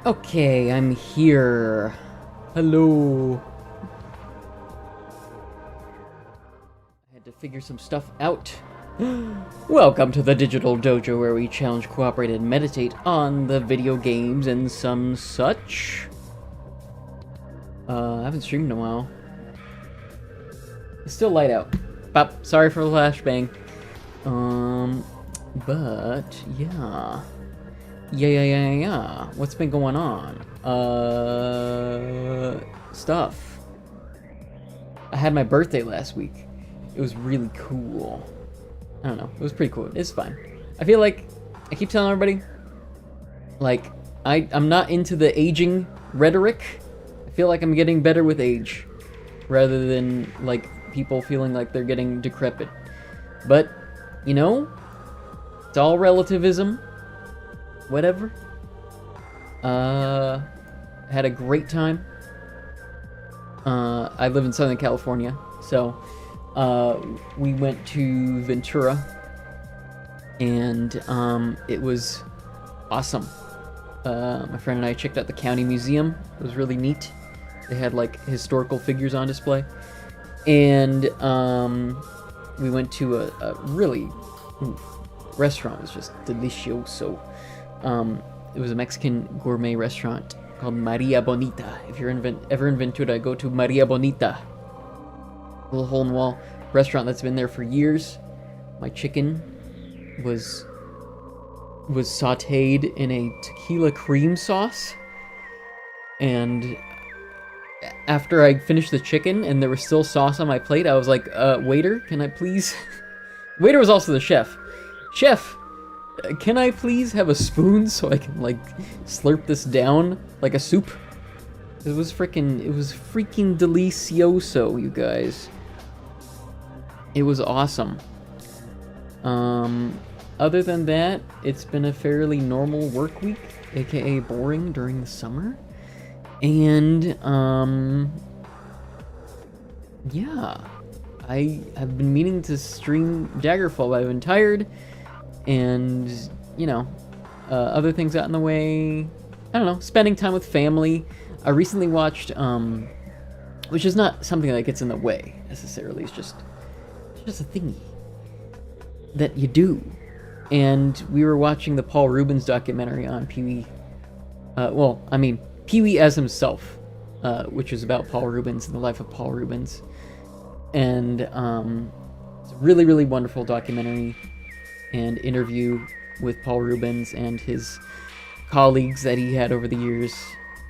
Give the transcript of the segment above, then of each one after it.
Okay, I'm here. Hello. I had to figure some stuff out. Welcome to the Digital Dojo, where we challenge, cooperate, and meditate on the video games and some such. I haven't streamed in a while. It's still light out. Bop, sorry for the flashbang. But yeah. Yeah. What's been going on? Stuff. I had my birthday last week. It was really cool. I don't know. It was pretty cool. It's fine. I feel like I keep telling everybody, like, I'm not into the aging rhetoric. I feel like I'm getting better with age, rather than like people feeling like they're getting decrepit. But you know, it's all relativism. Whatever. Had a great time. I live in Southern California, so we went to Ventura, and it was awesome. My friend and I checked out the county museum. It was really neat. They had like historical figures on display, and we went to a really restaurant. It was just delicioso. It was a Mexican gourmet restaurant called Maria Bonita. If you're ever in Ventura, go to Maria Bonita. Little hole-in-the-wall restaurant that's been there for years. My chicken was sautéed in a tequila cream sauce. And after I finished the chicken and there was still sauce on my plate, I was like, waiter, can I please... Waiter was also the chef. Chef! Can I please have a spoon so I can, like, slurp this down like a soup? It was freaking delicioso, you guys. It was awesome. Other than that, it's been a fairly normal work week, aka boring during the summer. And, yeah. I have been meaning to stream Daggerfall, but I've been tired. And, you know, other things got in the way. I don't know, spending time with family. I recently watched, which is not something that gets in the way, necessarily. It's just a thingy that you do. And we were watching the Paul Reubens documentary on Pee-wee. Pee-wee as himself, which is about Paul Reubens and the life of Paul Reubens. And it's a really, really wonderful documentary and interview with Paul Reubens and his colleagues that he had over the years.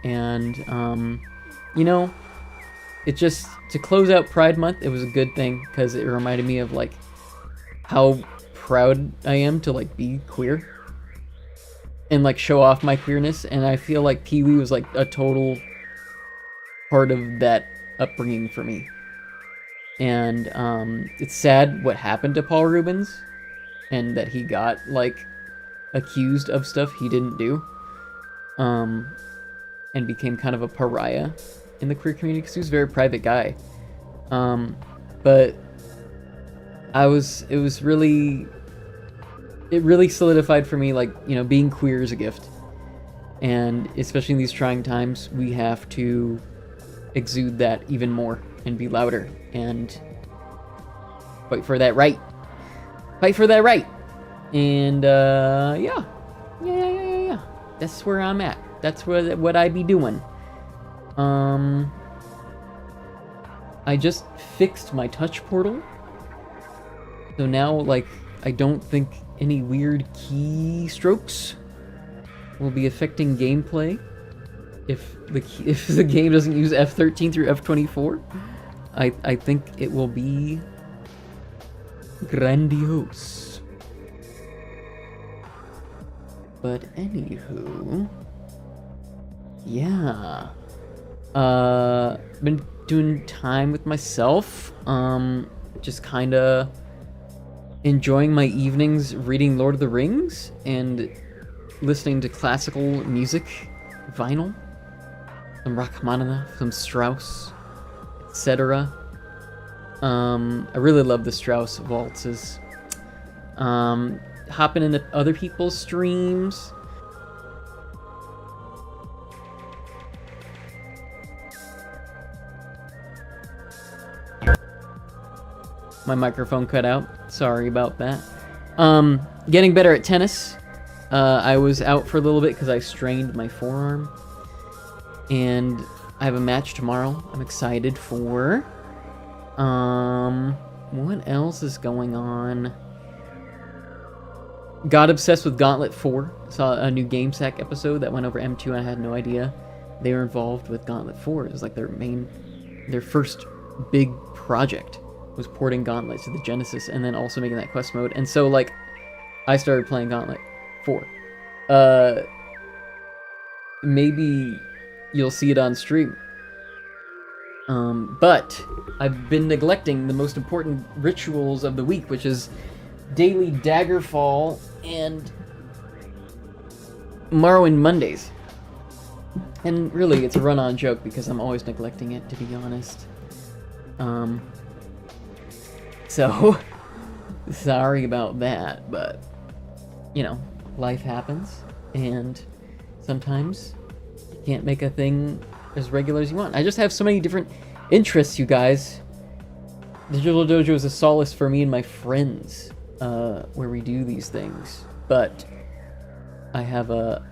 And, you know, it just, to close out Pride Month, it was a good thing, because it reminded me of, like, how proud I am to, like, be queer. And, like, show off my queerness. And I feel like Pee-wee was, like, a total part of that upbringing for me. And, it's sad what happened to Paul Reubens. And that he got, like, accused of stuff he didn't do. And became kind of a pariah in the queer community, because he was a very private guy. But it really solidified for me, like, you know, being queer is a gift. And especially in these trying times, we have to exude that even more and be louder and fight for that right. Fight for that right. And, yeah. That's where I'm at. That's what I be doing. I just fixed my touch portal. So now, like, I don't think any weird keystrokes will be affecting gameplay. If the game doesn't use F13 through F24, I think it will be grandiose. But anywho, yeah. Been doing time with myself. Just kinda enjoying my evenings reading Lord of the Rings and listening to classical music, vinyl, some Rachmaninoff, some Strauss, etc. I really love the Strauss waltzes. Hopping into other people's streams. my microphone cut out. Sorry about that. Getting better at tennis. I was out for a little bit because I strained my forearm. And I have a match tomorrow I'm excited for. What else is going on? Got obsessed with Gauntlet 4. Saw a new GameSack episode that went over M2 and I had no idea they were involved with Gauntlet 4. It was like their first big project was porting Gauntlet to the Genesis and then also making that quest mode. And so, like, I started playing Gauntlet 4. Maybe you'll see it on stream. But I've been neglecting the most important rituals of the week, which is daily Daggerfall and Morrowind Mondays. And really, it's a run-on joke because I'm always neglecting it, to be honest. So, sorry about that, but, you know, life happens, and sometimes you can't make a thing as regular as you want. I just have so many different interests, you guys. Digital Dojo is a solace for me and my friends, where we do these things, but I have a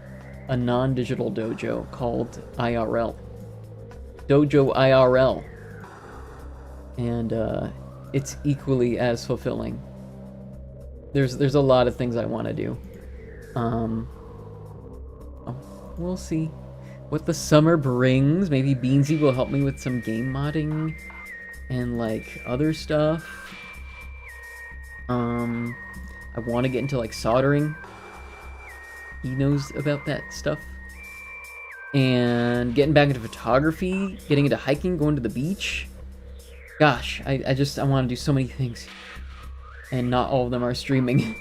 non-digital dojo called IRL. Dojo IRL. And it's equally as fulfilling. There's a lot of things I want to do. We'll see what the summer brings. Maybe Beansy will help me with some game modding and like other stuff. I want to get into like soldering. He knows about that stuff. And getting back into photography, getting into hiking, going to the beach. Gosh, I want to do so many things. And not all of them are streaming.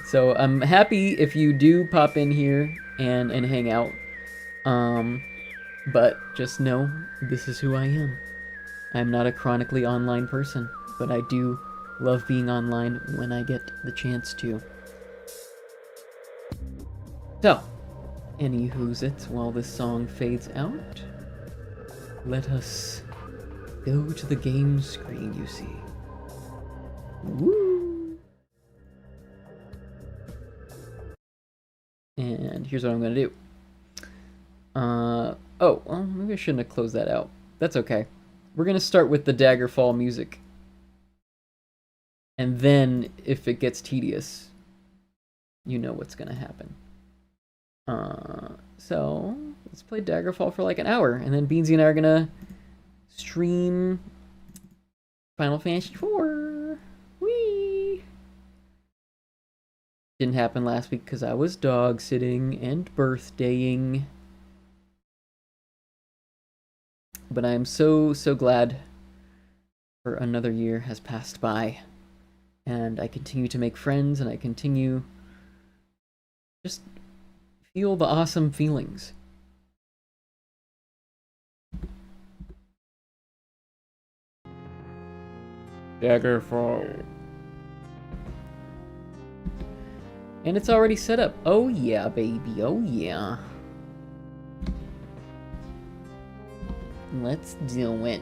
So I'm happy if you do pop in here and hang out. But just know, this is who I am. I'm not a chronically online person, but I do love being online when I get the chance to. So, anywho's it, while this song fades out, let us go to the game screen, you see. Woo! And here's what I'm gonna do. Oh, well, maybe I shouldn't have closed that out. That's okay. We're gonna start with the Daggerfall music. And then, if it gets tedious, you know what's gonna happen. So, let's play Daggerfall for like an hour, and then Beansy and I are gonna stream Final Fantasy IV. Whee! Didn't happen last week because I was dog sitting and birthdaying. But I am so glad for another year has passed by. And I continue to make friends, and I continue just feel the awesome feelings. Daggerfall. And it's already set up. Oh yeah, baby. Oh yeah. Let's do it.